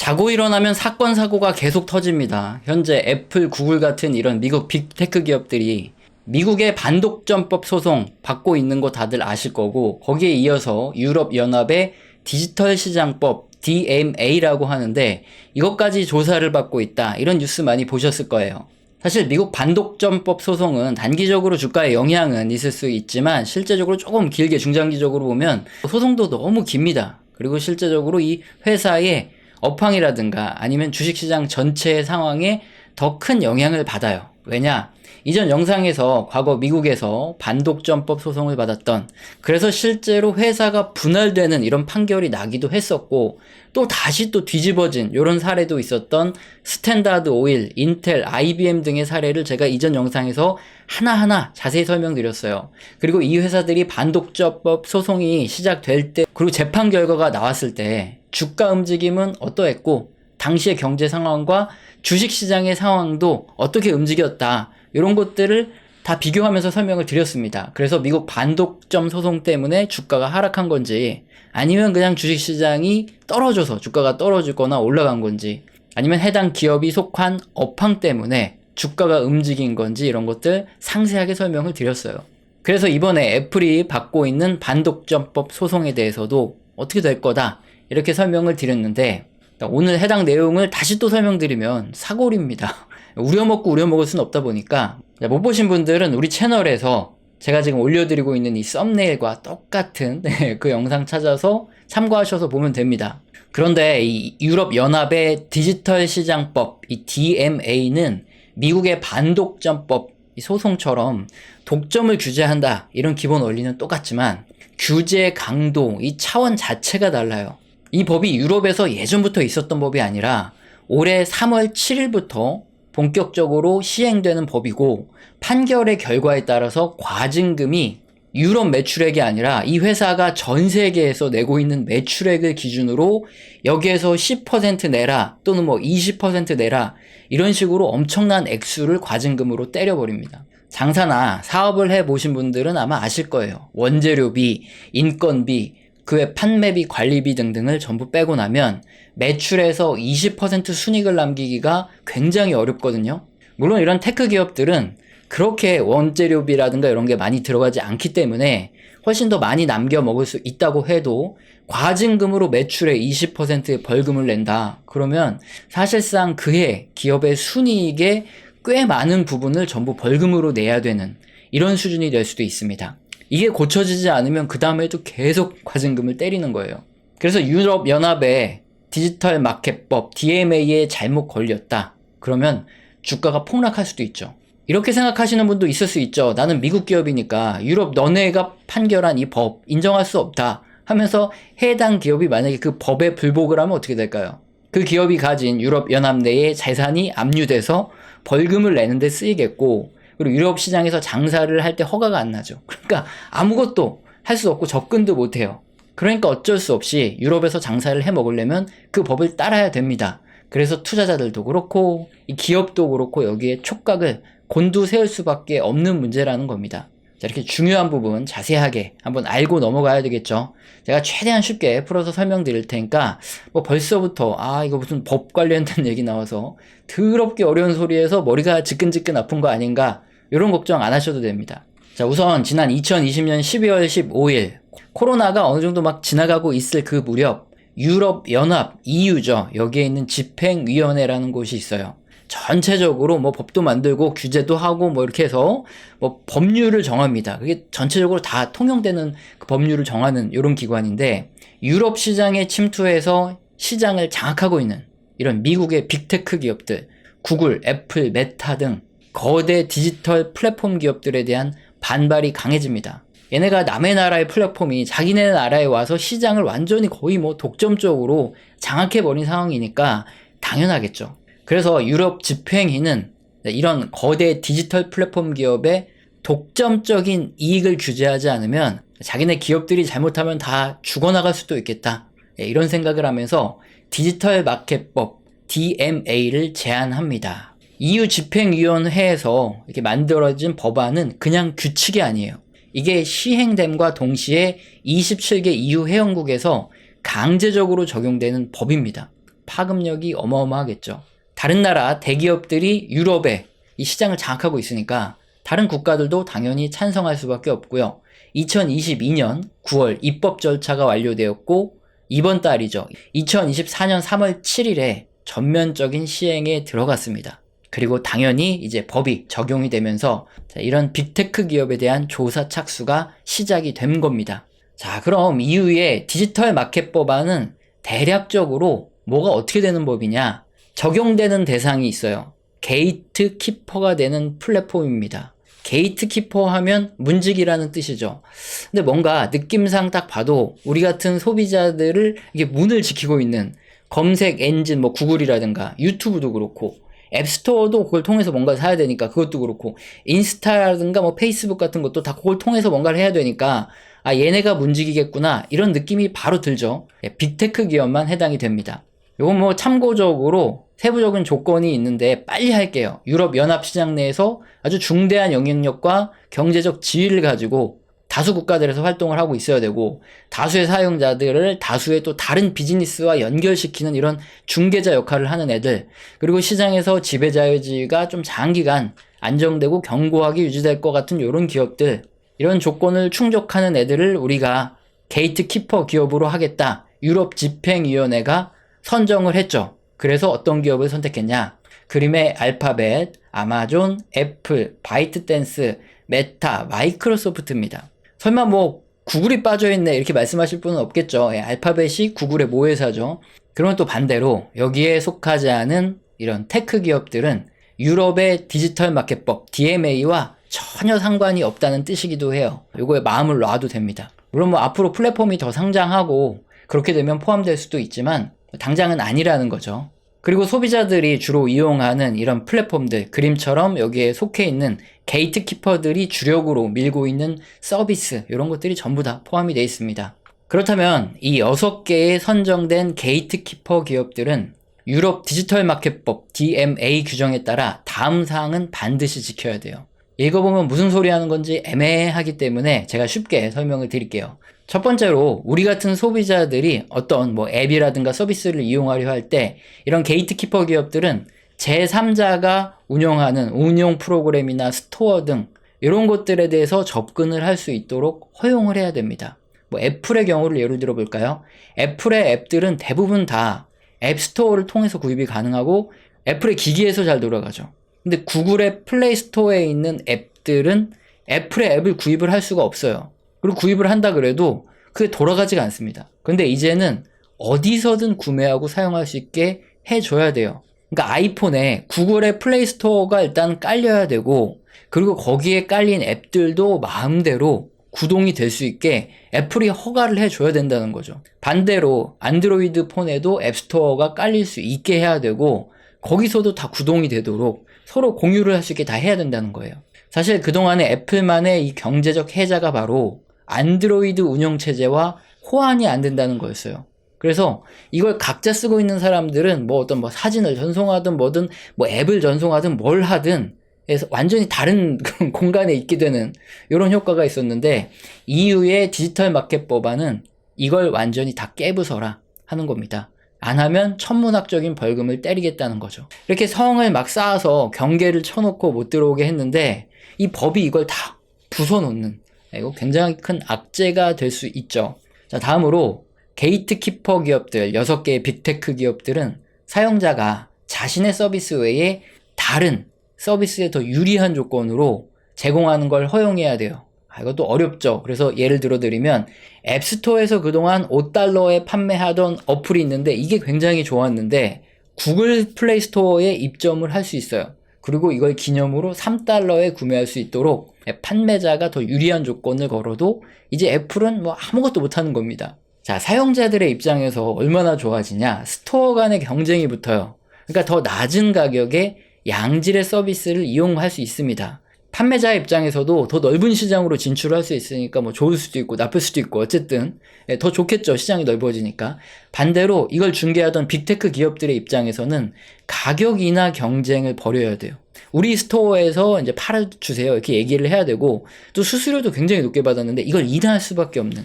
자고 일어나면 사건 사고가 계속 터집니다. 현재 애플, 구글 같은 이런 미국 빅테크 기업들이 미국의 반독점법 소송 받고 있는 거 다들 아실 거고, 거기에 이어서 유럽연합의 디지털시장법 DMA라고 하는데 이것까지 조사를 받고 있다, 이런 뉴스 많이 보셨을 거예요. 사실 미국 반독점법 소송은 단기적으로 주가에 영향은 있을 수 있지만 실제적으로 조금 길게 중장기적으로 보면 소송도 너무 깁니다. 그리고 실제적으로 이 회사의 업황이라든가 아니면 주식시장 전체의 상황에 더 큰 영향을 받아요. 왜냐? 이전 영상에서 과거 미국에서 반독점법 소송을 받았던, 그래서 실제로 회사가 분할되는 이런 판결이 나기도 했었고, 또 다시 또 뒤집어진 이런 사례도 있었던 스탠다드 오일, 인텔, IBM 등의 사례를 제가 이전 영상에서 하나하나 자세히 설명드렸어요. 그리고 이 회사들이 반독점법 소송이 시작될 때, 그리고 재판 결과가 나왔을 때 주가 움직임은 어떠했고, 당시의 경제 상황과 주식시장의 상황도 어떻게 움직였다, 이런 것들을 다 비교하면서 설명을 드렸습니다. 그래서 미국 반독점 소송 때문에 주가가 하락한 건지, 아니면 그냥 주식시장이 떨어져서 주가가 떨어지거나 올라간 건지, 아니면 해당 기업이 속한 업황 때문에 주가가 움직인 건지, 이런 것들 상세하게 설명을 드렸어요. 그래서 이번에 애플이 받고 있는 반독점법 소송에 대해서도 어떻게 될 거다, 이렇게 설명을 드렸는데, 오늘 해당 내용을 다시 또 설명드리면 사골입니다. 우려먹고 우려먹을 수는 없다 보니까, 못 보신 분들은 우리 채널에서 제가 지금 올려드리고 있는 이 썸네일과 똑같은 그 영상 찾아서 참고하셔서 보면 됩니다. 그런데 이 유럽연합의 디지털시장법, 이 DMA는 미국의 반독점법 소송처럼 독점을 규제한다, 이런 기본 원리는 똑같지만 규제 강도, 이 차원 자체가 달라요. 이 법이 유럽에서 예전부터 있었던 법이 아니라 올해 3월 7일부터 본격적으로 시행되는 법이고, 판결의 결과에 따라서 과징금이 유럽 매출액이 아니라 이 회사가 전 세계에서 내고 있는 매출액을 기준으로 여기에서 10% 내라 또는 뭐 20% 내라, 이런 식으로 엄청난 액수를 과징금으로 때려버립니다. 장사나 사업을 해보신 분들은 아마 아실 거예요. 원재료비, 인건비, 그 외 판매비, 관리비 등등을 전부 빼고 나면 매출에서 20% 순이익을 남기기가 굉장히 어렵거든요. 물론 이런 테크 기업들은 그렇게 원재료비라든가 이런 게 많이 들어가지 않기 때문에 훨씬 더 많이 남겨 먹을 수 있다고 해도, 과징금으로 매출의 20%의 벌금을 낸다, 그러면 사실상 그해 기업의 순이익의 꽤 많은 부분을 전부 벌금으로 내야 되는 이런 수준이 될 수도 있습니다. 이게 고쳐지지 않으면 그 다음에도 계속 과징금을 때리는 거예요. 그래서 유럽연합의 디지털 마켓법 DMA에 잘못 걸렸다, 그러면 주가가 폭락할 수도 있죠. 이렇게 생각하시는 분도 있을 수 있죠. 나는 미국 기업이니까 유럽 너네가 판결한 이 법 인정할 수 없다 하면서 해당 기업이 만약에 그 법에 불복을 하면 어떻게 될까요? 그 기업이 가진 유럽연합 내의 재산이 압류돼서 벌금을 내는데 쓰이겠고, 그리고 유럽 시장에서 장사를 할 때 허가가 안 나죠. 그러니까 아무것도 할 수 없고 접근도 못 해요. 그러니까 어쩔 수 없이 유럽에서 장사를 해 먹으려면 그 법을 따라야 됩니다. 그래서 투자자들도 그렇고 이 기업도 그렇고 여기에 촉각을 곤두세울 수밖에 없는 문제라는 겁니다. 자, 이렇게 중요한 부분 자세하게 한번 알고 넘어가야 되겠죠. 제가 최대한 쉽게 풀어서 설명드릴 테니까 뭐 벌써부터 이거 무슨 법 관련된 얘기 나와서 더럽게 어려운 소리에서 머리가 지끈지끈 아픈 거 아닌가, 이런 걱정 안 하셔도 됩니다. 자, 우선 지난 2020년 12월 15일 코로나가 어느 정도 막 지나가고 있을 그 무렵, 유럽연합 EU죠. 여기에 있는 집행위원회라는 곳이 있어요. 전체적으로 뭐 법도 만들고 규제도 하고 뭐 이렇게 해서 뭐 법률을 정합니다. 그게 전체적으로 다 통용되는 그 법률을 정하는 이런 기관인데, 유럽 시장에 침투해서 시장을 장악하고 있는 이런 미국의 빅테크 기업들, 구글, 애플, 메타 등 거대 디지털 플랫폼 기업들에 대한 반발이 강해집니다. 얘네가 남의 나라의 플랫폼이 자기네 나라에 와서 시장을 완전히 거의 뭐 독점적으로 장악해버린 상황이니까 당연하겠죠. 그래서 유럽 집행위는 이런 거대 디지털 플랫폼 기업의 독점적인 이익을 규제하지 않으면 자기네 기업들이 잘못하면 다 죽어나갈 수도 있겠다, 이런 생각을 하면서 디지털 마켓법 DMA를 제안합니다. EU 집행위원회에서 이렇게 만들어진 법안은 그냥 규칙이 아니에요. 이게 시행됨과 동시에 27개 EU 회원국에서 강제적으로 적용되는 법입니다. 파급력이 어마어마하겠죠. 다른 나라 대기업들이 유럽에 이 시장을 장악하고 있으니까 다른 국가들도 당연히 찬성할 수밖에 없고요. 2022년 9월 입법 절차가 완료되었고 이번 달이죠. 2024년 3월 7일에 전면적인 시행에 들어갔습니다. 그리고 당연히 이제 법이 적용이 되면서 이런 빅테크 기업에 대한 조사 착수가 시작이 된 겁니다. 자, 그럼 이후에 디지털 마켓 법안은 대략적으로 뭐가 어떻게 되는 법이냐? 적용되는 대상이 있어요. 게이트 키퍼가 되는 플랫폼입니다. 게이트 키퍼 하면 문지기라는 뜻이죠. 근데 뭔가 느낌상 딱 봐도 우리 같은 소비자들을 이게 문을 지키고 있는 검색 엔진 뭐 구글이라든가 유튜브도 그렇고 앱스토어도 그걸 통해서 뭔가를 사야 되니까 그것도 그렇고 인스타라든가 뭐 페이스북 같은 것도 다 그걸 통해서 뭔가를 해야 되니까 아 얘네가 문지기겠구나 이런 느낌이 바로 들죠. 빅테크 기업만 해당이 됩니다. 이건 뭐 참고적으로 세부적인 조건이 있는데 빨리 할게요. 유럽 연합시장 내에서 아주 중대한 영향력과 경제적 지위를 가지고 다수 국가들에서 활동을 하고 있어야 되고 다수의 사용자들을 다수의 또 다른 비즈니스와 연결시키는 이런 중개자 역할을 하는 애들, 그리고 시장에서 지배자유지가 좀 장기간 안정되고 견고하게 유지될 것 같은 이런 기업들, 이런 조건을 충족하는 애들을 우리가 게이트 키퍼 기업으로 하겠다. 유럽 집행위원회가 선정을 했죠. 그래서 어떤 기업을 선택했냐? 그림의 알파벳, 아마존, 애플, 바이트댄스, 메타, 마이크로소프트입니다. 설마 뭐 구글이 빠져있네 이렇게 말씀하실 분은 없겠죠. 알파벳이 구글의 모회사죠. 그러면 또 반대로 여기에 속하지 않은 이런 테크 기업들은 유럽의 디지털 마켓법 DMA와 전혀 상관이 없다는 뜻이기도 해요. 요거에 마음을 놔도 됩니다. 물론 뭐 앞으로 플랫폼이 더 상장하고 그렇게 되면 포함될 수도 있지만 당장은 아니라는 거죠. 그리고 소비자들이 주로 이용하는 이런 플랫폼들, 그림처럼 여기에 속해 있는 게이트키퍼들이 주력으로 밀고 있는 서비스, 이런 것들이 전부 다 포함이 되어 있습니다. 그렇다면 이 6개의 선정된 게이트키퍼 기업들은 유럽 디지털 마켓법 DMA 규정에 따라 다음 사항은 반드시 지켜야 돼요. 읽어보면 무슨 소리 하는 건지 애매하기 때문에 제가 쉽게 설명을 드릴게요. 첫 번째로 우리 같은 소비자들이 어떤 뭐 앱이라든가 서비스를 이용하려 할 때 이런 게이트키퍼 기업들은 제3자가 운영하는 운용 프로그램이나 스토어 등 이런 것들에 대해서 접근을 할 수 있도록 허용을 해야 됩니다. 뭐 애플의 경우를 예를 들어 볼까요? 애플의 앱들은 대부분 다 앱스토어를 통해서 구입이 가능하고 애플의 기기에서 잘 돌아가죠. 근데 구글의 플레이 스토어에 있는 앱들은 애플의 앱을 구입을 할 수가 없어요. 그리고 구입을 한다 그래도 그게 돌아가지가 않습니다. 근데 이제는 어디서든 구매하고 사용할 수 있게 해줘야 돼요. 그러니까 아이폰에 구글의 플레이 스토어가 일단 깔려야 되고, 그리고 거기에 깔린 앱들도 마음대로 구동이 될 수 있게 애플이 허가를 해줘야 된다는 거죠. 반대로 안드로이드 폰에도 앱스토어가 깔릴 수 있게 해야 되고, 거기서도 다 구동이 되도록 서로 공유를 할 수 있게 다 해야 된다는 거예요. 사실 그동안에 애플만의 이 경제적 해자가 바로 안드로이드 운영체제와 호환이 안 된다는 거였어요. 그래서 이걸 각자 쓰고 있는 사람들은 뭐 어떤 뭐 사진을 전송하든 뭐든 뭐 앱을 전송하든 뭘 하든 해서 완전히 다른 공간에 있게 되는 이런 효과가 있었는데, EU의 디지털 마켓 법안은 이걸 완전히 다 깨부숴라 하는 겁니다. 안 하면 천문학적인 벌금을 때리겠다는 거죠. 이렇게 성을 막 쌓아서 경계를 쳐놓고 못 들어오게 했는데 이 법이 이걸 다 부숴놓는, 이거 굉장히 큰 악재가 될 수 있죠. 자, 다음으로 게이트키퍼 기업들, 6개의 빅테크 기업들은 사용자가 자신의 서비스 외에 다른 서비스에 더 유리한 조건으로 제공하는 걸 허용해야 돼요. 이것도 어렵죠. 그래서 예를 들어 드리면 앱스토어에서 그동안 $5에 판매하던 어플이 있는데 이게 굉장히 좋았는데 구글 플레이 스토어에 입점을 할 수 있어요. 그리고 이걸 기념으로 $3에 구매할 수 있도록 판매자가 더 유리한 조건을 걸어도 이제 애플은 뭐 아무것도 못하는 겁니다. 자, 사용자들의 입장에서 얼마나 좋아지냐? 스토어 간의 경쟁이 붙어요. 그러니까 더 낮은 가격에 양질의 서비스를 이용할 수 있습니다. 판매자 입장에서도 더 넓은 시장으로 진출할 수 있으니까 뭐 좋을 수도 있고 나쁠 수도 있고 어쨌든 더 좋겠죠. 시장이 넓어지니까. 반대로 이걸 중개하던 빅테크 기업들의 입장에서는 가격이나 경쟁을 벌여야 돼요. 우리 스토어에서 이제 팔아주세요 이렇게 얘기를 해야 되고, 또 수수료도 굉장히 높게 받았는데 이걸 인하할 수밖에 없는,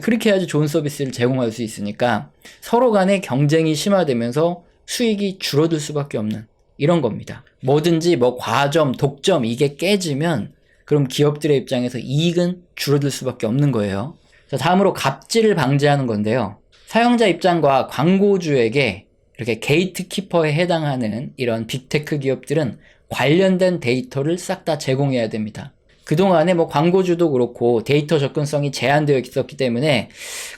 그렇게 해야지 좋은 서비스를 제공할 수 있으니까 서로 간의 경쟁이 심화되면서 수익이 줄어들 수밖에 없는 이런 겁니다. 뭐든지 뭐 과점, 독점 이게 깨지면 그럼 기업들의 입장에서 이익은 줄어들 수밖에 없는 거예요. 자, 다음으로 갑질을 방지하는 건데요. 사용자 입장과 광고주에게 이렇게 게이트키퍼에 해당하는 이런 빅테크 기업들은 관련된 데이터를 싹 다 제공해야 됩니다. 그동안에 뭐 광고주도 그렇고 데이터 접근성이 제한되어 있었기 때문에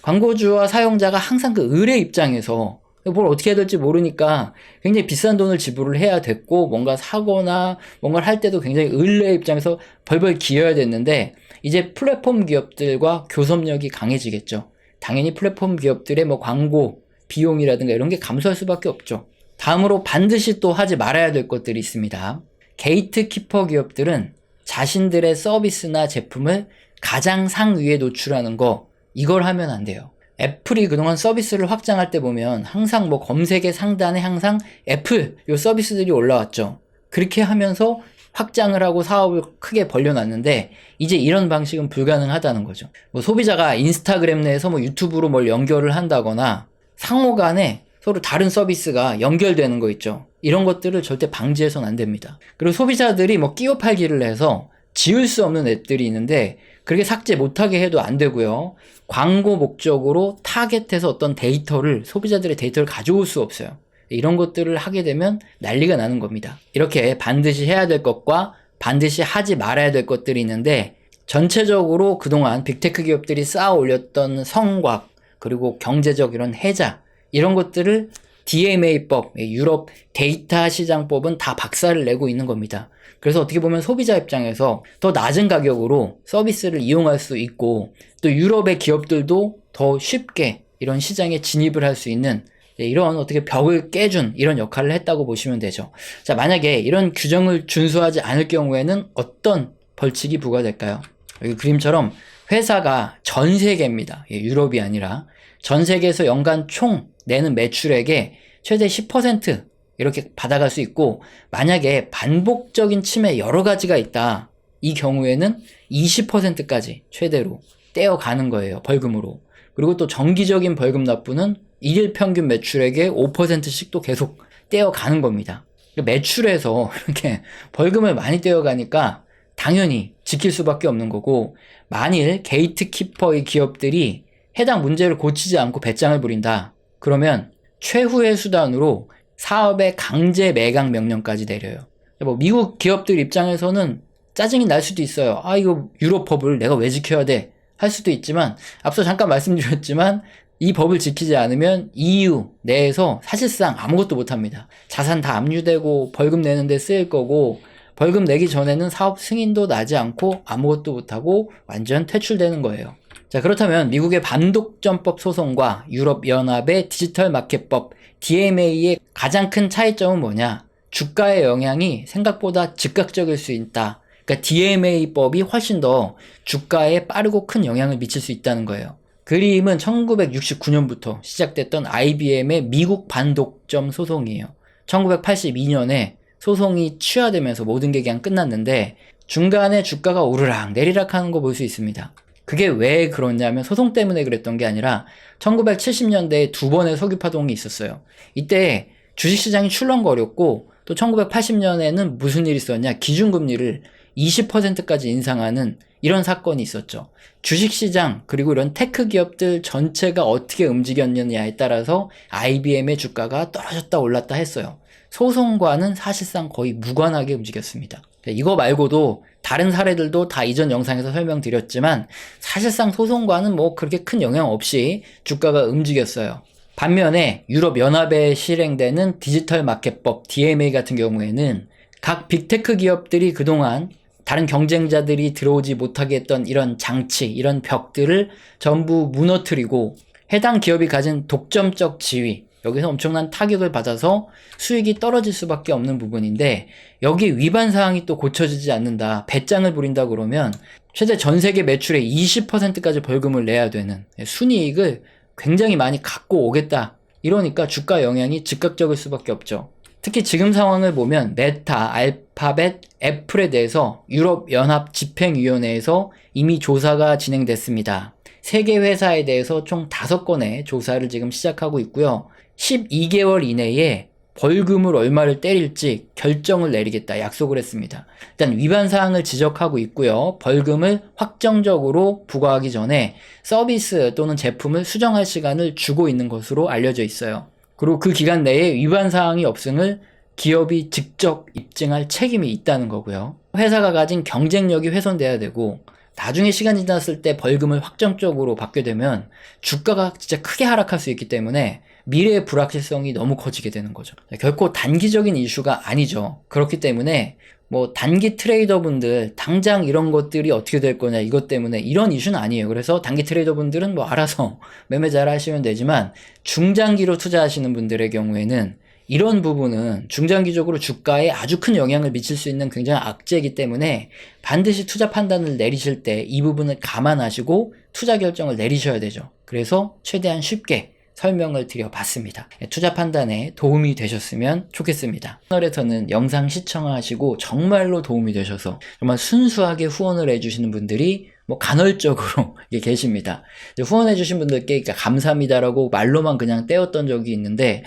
광고주와 사용자가 항상 그 을의 입장에서 뭘 어떻게 해야 될지 모르니까 굉장히 비싼 돈을 지불을 해야 됐고, 뭔가 사거나 뭔가를 할 때도 굉장히 을의 입장에서 벌벌 기어야 됐는데, 이제 플랫폼 기업들과 교섭력이 강해지겠죠. 당연히 플랫폼 기업들의 뭐 광고 비용이라든가 이런 게 감소할 수밖에 없죠. 다음으로 반드시 또 하지 말아야 될 것들이 있습니다. 게이트키퍼 기업들은 자신들의 서비스나 제품을 가장 상위에 노출하는 거, 이걸 하면 안 돼요. 애플이 그동안 서비스를 확장할 때 보면 항상 뭐 검색의 상단에 항상 애플 요 서비스들이 올라왔죠. 그렇게 하면서 확장을 하고 사업을 크게 벌려놨는데, 이제 이런 방식은 불가능하다는 거죠. 뭐 소비자가 인스타그램 내에서 뭐 유튜브로 뭘 연결을 한다거나 상호 간에 서로 다른 서비스가 연결되는 거 있죠. 이런 것들을 절대 방지해서는 안 됩니다. 그리고 소비자들이 뭐 끼워 팔기를 해서 지울 수 없는 앱들이 있는데 그렇게 삭제 못하게 해도 안 되고요. 광고 목적으로 타겟해서 어떤 데이터를, 소비자들의 데이터를 가져올 수 없어요. 이런 것들을 하게 되면 난리가 나는 겁니다. 이렇게 반드시 해야 될 것과 반드시 하지 말아야 될 것들이 있는데, 전체적으로 그동안 빅테크 기업들이 쌓아 올렸던 성곽, 그리고 경제적 이런 혜자, 이런 것들을 DMA법, 유럽 데이터 시장법은 다 박살을 내고 있는 겁니다. 그래서 어떻게 보면 소비자 입장에서 더 낮은 가격으로 서비스를 이용할 수 있고, 또 유럽의 기업들도 더 쉽게 이런 시장에 진입을 할 수 있는 이런 어떻게 벽을 깨준 이런 역할을 했다고 보시면 되죠. 자, 만약에 이런 규정을 준수하지 않을 경우에는 어떤 벌칙이 부과될까요? 여기 그림처럼 회사가 전 세계입니다. 유럽이 아니라 전 세계에서 연간 총 내는 매출액의 최대 10% 이렇게 받아갈 수 있고, 만약에 반복적인 침해 여러 가지가 있다, 이 경우에는 20%까지 최대로 떼어가는 거예요, 벌금으로. 그리고 또 정기적인 벌금 납부는 일일 평균 매출액의 5%씩 또 계속 떼어가는 겁니다. 매출에서 이렇게 벌금을 많이 떼어가니까 당연히 지킬 수밖에 없는 거고, 만일 게이트키퍼의 기업들이 해당 문제를 고치지 않고 배짱을 부린다, 그러면 최후의 수단으로 사업의 강제 매각 명령까지 내려요. 뭐 미국 기업들 입장에서는 짜증이 날 수도 있어요. 아, 이거 유럽 법을 내가 왜 지켜야 돼? 할 수도 있지만, 앞서 잠깐 말씀드렸지만 이 법을 지키지 않으면 EU 내에서 사실상 아무것도 못합니다. 자산 다 압류되고 벌금 내는데 쓰일 거고, 벌금 내기 전에는 사업 승인도 나지 않고 아무것도 못하고 완전 퇴출되는 거예요. 자, 그렇다면 미국의 반독점법 소송과 유럽연합의 디지털마켓법 DMA의 가장 큰 차이점은 뭐냐? 주가의 영향이 생각보다 즉각적일 수 있다. 그러니까 DMA법이 훨씬 더 주가에 빠르고 큰 영향을 미칠 수 있다는 거예요. 그림은 1969년부터 시작됐던 IBM의 미국 반독점 소송이에요. 1982년에 소송이 취하되면서 모든 게 그냥 끝났는데, 중간에 주가가 오르락 내리락 하는 거 볼 수 있습니다. 그게 왜 그러냐면 소송 때문에 그랬던 게 아니라 1970년대에 두 번의 석유 파동이 있었어요. 이때 주식시장이 출렁거렸고, 또 1980년에는 무슨 일이 있었냐, 기준금리를 20%까지 인상하는 이런 사건이 있었죠. 주식시장 그리고 이런 테크 기업들 전체가 어떻게 움직였느냐에 따라서 IBM의 주가가 떨어졌다 올랐다 했어요. 소송과는 사실상 거의 무관하게 움직였습니다. 이거 말고도 다른 사례들도 다 이전 영상에서 설명드렸지만 사실상 소송과는 뭐 그렇게 큰 영향 없이 주가가 움직였어요. 반면에 유럽연합에 실행되는 디지털 마켓법 DMA 같은 경우에는 각 빅테크 기업들이 그동안 다른 경쟁자들이 들어오지 못하게 했던 이런 장치, 이런 벽들을 전부 무너뜨리고 해당 기업이 가진 독점적 지위, 여기서 엄청난 타격을 받아서 수익이 떨어질 수밖에 없는 부분인데, 여기 위반 사항이 또 고쳐지지 않는다, 배짱을 부린다 그러면 최대 전 세계 매출의 20%까지 벌금을 내야 되는, 순이익을 굉장히 많이 갖고 오겠다, 이러니까 주가 영향이 즉각적일 수밖에 없죠. 특히 지금 상황을 보면 메타, 알파벳, 애플에 대해서 유럽연합 집행위원회에서 이미 조사가 진행됐습니다. 3개 회사에 대해서 총 5건의 조사를 지금 시작하고 있고요. 12개월 이내에 벌금을 얼마를 때릴지 결정을 내리겠다 약속을 했습니다. 일단 위반 사항을 지적하고 있고요. 벌금을 확정적으로 부과하기 전에 서비스 또는 제품을 수정할 시간을 주고 있는 것으로 알려져 있어요. 그리고 그 기간 내에 위반 사항이 없음을 기업이 직접 입증할 책임이 있다는 거고요. 회사가 가진 경쟁력이 훼손돼야 되고, 나중에 시간이 지났을 때 벌금을 확정적으로 받게 되면 주가가 진짜 크게 하락할 수 있기 때문에 미래의 불확실성이 너무 커지게 되는 거죠. 결코 단기적인 이슈가 아니죠. 그렇기 때문에 뭐 단기 트레이더분들 당장 이런 것들이 어떻게 될 거냐 이것 때문에 이런 이슈는 아니에요. 그래서 단기 트레이더분들은 뭐 알아서 매매 잘 하시면 되지만 중장기로 투자하시는 분들의 경우에는 이런 부분은 중장기적으로 주가에 아주 큰 영향을 미칠 수 있는 굉장히 악재이기 때문에 반드시 투자 판단을 내리실 때 이 부분을 감안하시고 투자 결정을 내리셔야 되죠. 그래서 최대한 쉽게 설명을 드려봤습니다. 투자 판단에 도움이 되셨으면 좋겠습니다. 채널에서는 영상 시청하시고 정말로 도움이 되셔서 정말 순수하게 후원을 해주시는 분들이 뭐 간헐적으로 계십니다. 후원해주신 분들께 감사합니다라고 말로만 그냥 떼었던 적이 있는데,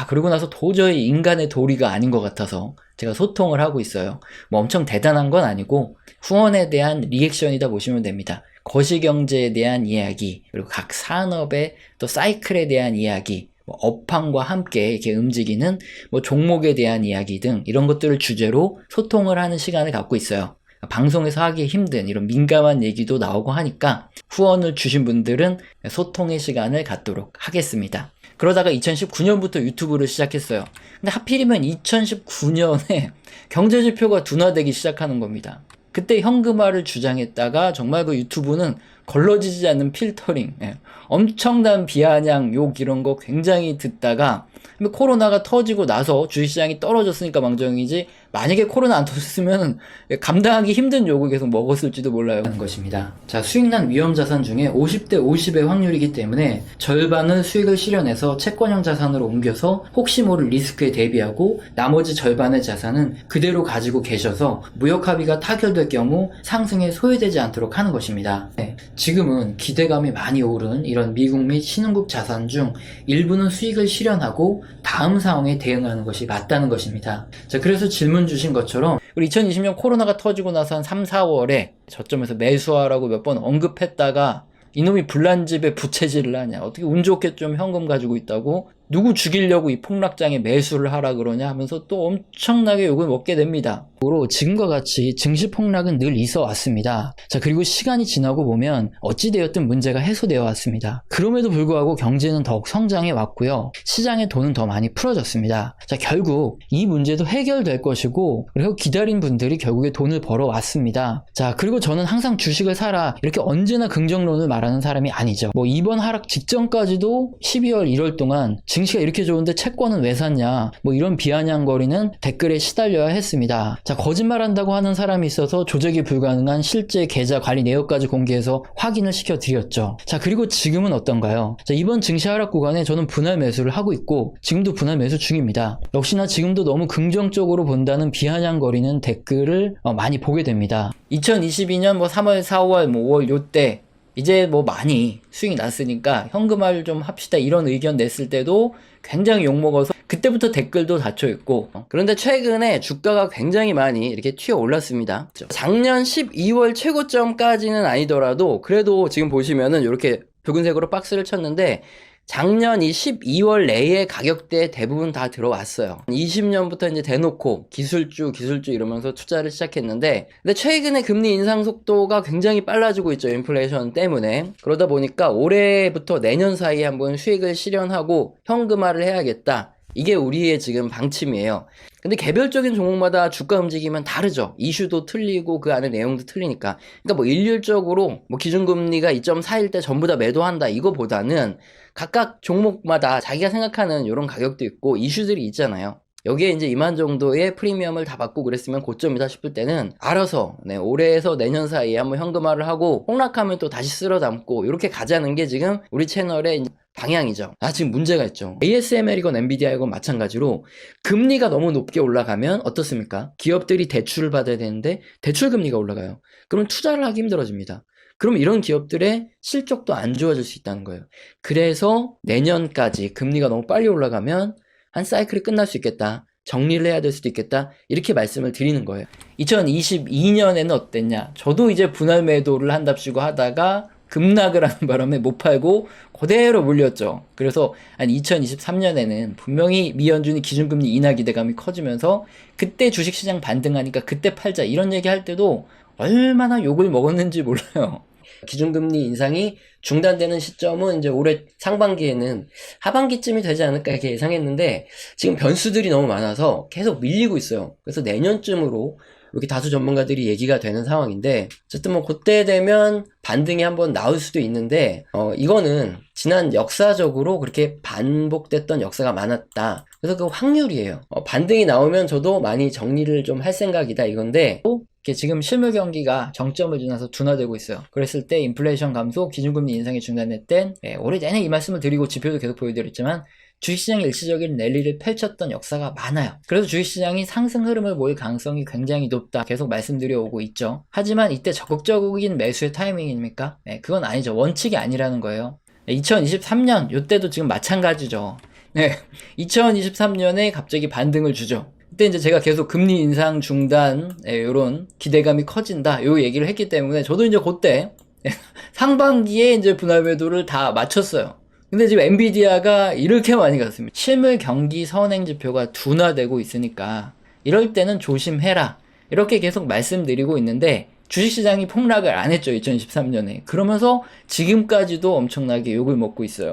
그러고 나서 도저히 인간의 도리가 아닌 것 같아서 제가 소통을 하고 있어요. 뭐 엄청 대단한 건 아니고 후원에 대한 리액션이다 보시면 됩니다. 거시경제에 대한 이야기, 그리고 각 산업의 또 사이클에 대한 이야기, 뭐 업황과 함께 이렇게 움직이는 뭐 종목에 대한 이야기 등 이런 것들을 주제로 소통을 하는 시간을 갖고 있어요. 방송에서 하기 힘든 이런 민감한 얘기도 나오고 하니까 후원을 주신 분들은 소통의 시간을 갖도록 하겠습니다. 그러다가 2019년부터 유튜브를 시작했어요. 근데 하필이면 2019년에 경제지표가 둔화되기 시작하는 겁니다. 그때 현금화를 주장했다가 정말 그 유튜브는 걸러지지 않는 필터링, 엄청난 비아냥, 욕 이런 거 굉장히 듣다가 코로나가 터지고 나서 주식시장이 떨어졌으니까 망정이지, 만약에 코로나 안 터졌으면 감당하기 힘든 욕을 계속 먹었을지도 몰라요 하는 것입니다. 자, 수익난 위험자산 중에 50대 50의 확률이기 때문에 절반은 수익을 실현해서 채권형 자산으로 옮겨서 혹시 모를 리스크에 대비하고, 나머지 절반의 자산은 그대로 가지고 계셔서 무역합의가 타결될 경우 상승에 소외되지 않도록 하는 것입니다. 지금은 기대감이 많이 오른 이런 미국 및 신흥국 자산 중 일부는 수익을 실현하고 다음 상황에 대응하는 것이 맞다는 것입니다. 자, 그래서 질문 주신 것처럼 우리 2020년 코로나가 터지고 나서 한 3, 4월에 저점에서 매수하라고 몇 번 언급했다가 이놈이 불난집에 부채질을 하냐, 어떻게 운 좋게 좀 현금 가지고 있다고 누구 죽이려고 이 폭락장에 매수를 하라 그러냐 하면서 또 엄청나게 욕을 먹게 됩니다. 지금과 같이 증시 폭락은 늘 있어 왔습니다. 자, 그리고 시간이 지나고 보면 어찌되었든 문제가 해소되어 왔습니다. 그럼에도 불구하고 경제는 더욱 성장해 왔고요. 시장의 돈은 더 많이 풀어졌습니다. 자, 결국 이 문제도 해결될 것이고, 그리고 기다린 분들이 결국에 돈을 벌어 왔습니다. 자, 그리고 저는 항상 주식을 사라 이렇게 언제나 긍정론을 말하는 사람이 아니죠. 뭐 이번 하락 직전까지도 12월 1월 동안 증시가 이렇게 좋은데 채권은 왜 샀냐, 뭐 이런 비아냥거리는 댓글에 시달려야 했습니다. 자, 거짓말한다고 하는 사람이 있어서 조작이 불가능한 실제 계좌 관리 내역까지 공개해서 확인을 시켜드렸죠. 자, 그리고 지금은 어떤가요? 자, 이번 증시 하락 구간에 저는 분할 매수를 하고 있고 지금도 분할 매수 중입니다. 역시나 지금도 너무 긍정적으로 본다는 비아냥거리는 댓글을 많이 보게 됩니다. 2022년 뭐 3월, 4월, 뭐 5월 요때 이제 뭐 많이 수익이 났으니까 현금화를 좀 합시다 이런 의견 냈을 때도 굉장히 욕먹어서 그때부터 댓글도 닫혀있고, 그런데 최근에 주가가 굉장히 많이 이렇게 튀어 올랐습니다. 작년 12월 최고점까지는 아니더라도 그래도 지금 보시면은 이렇게 붉은색으로 박스를 쳤는데 작년 이 12월 내에 가격대에 대부분 다 들어왔어요. 20년부터 이제 대놓고 기술주 이러면서 투자를 시작했는데, 근데 최근에 금리 인상 속도가 굉장히 빨라지고 있죠. 인플레이션 때문에. 그러다 보니까 올해부터 내년 사이에 한번 수익을 실현하고 현금화를 해야겠다. 이게 우리의 지금 방침이에요. 근데 개별적인 종목마다 주가 움직이면 다르죠. 이슈도 틀리고 그 안에 내용도 틀리니까. 그러니까 뭐 일률적으로 뭐 기준금리가 2.4일 때 전부 다 매도한다 이거보다는 각각 종목마다 자기가 생각하는 이런 가격도 있고 이슈들이 있잖아요. 여기에 이제 이만 정도의 프리미엄을 다 받고 그랬으면 고점이다 싶을 때는 알아서 올해에서 내년 사이에 한번 현금화를 하고 폭락하면 또 다시 쓸어 담고 이렇게 가자는 게 지금 우리 채널의 방향이죠. 지금 문제가 있죠. ASML이건 엔비디아이건 마찬가지로 금리가 너무 높게 올라가면 어떻습니까? 기업들이 대출을 받아야 되는데 대출 금리가 올라가요. 그럼 투자를 하기 힘들어집니다. 그럼 이런 기업들의 실적도 안 좋아질 수 있다는 거예요. 그래서 내년까지 금리가 너무 빨리 올라가면 한 사이클이 끝날 수 있겠다. 정리를 해야 될 수도 있겠다. 이렇게 말씀을 드리는 거예요. 2022년에는 어땠냐? 저도 이제 분할 매도를 한답시고 하다가 급락을 하는 바람에 못 팔고 그대로 물렸죠. 그래서 한 2023년에는 분명히 미연준이 기준금리 인하 기대감이 커지면서 그때 주식시장 반등하니까 그때 팔자 이런 얘기 할 때도 얼마나 욕을 먹었는지 몰라요. 기준금리 인상이 중단되는 시점은 이제 올해 상반기에는 하반기쯤이 되지 않을까 이렇게 예상했는데 지금 변수들이 너무 많아서 계속 밀리고 있어요. 그래서 내년쯤으로 이렇게 다수 전문가들이 얘기가 되는 상황인데 어쨌든 뭐 그때 되면 반등이 한번 나올 수도 있는데 이거는 지난 역사적으로 그렇게 반복됐던 역사가 많았다. 그래서 그 확률이에요. 반등이 나오면 저도 많이 정리를 좀 할 생각이다 이건데 지금 실물 경기가 정점을 지나서 둔화되고 있어요. 그랬을 때 인플레이션 감소, 기준금리 인상이 중단됐던 올해 내내 이 말씀을 드리고 지표도 계속 보여드렸지만 주식시장이 일시적인 랠리를 펼쳤던 역사가 많아요. 그래서 주식시장이 상승 흐름을 보일 가능성이 굉장히 높다. 계속 말씀드려오고 있죠. 하지만 이때 적극적인 매수의 타이밍입니까? 그건 아니죠. 원칙이 아니라는 거예요. 2023년 이때도 지금 마찬가지죠. 2023년에 갑자기 반등을 주죠. 그때 이제 제가 계속 금리 인상 중단 요런 기대감이 커진다 요 얘기를 했기 때문에 저도 이제 그때 상반기에 이제 분할 매도를 다 마쳤어요. 근데 지금 엔비디아가 이렇게 많이 갔습니다. 실물 경기 선행 지표가 둔화되고 있으니까 이럴 때는 조심해라 이렇게 계속 말씀드리고 있는데 주식시장이 폭락을 안 했죠. 2023년에. 그러면서 지금까지도 엄청나게 욕을 먹고 있어요.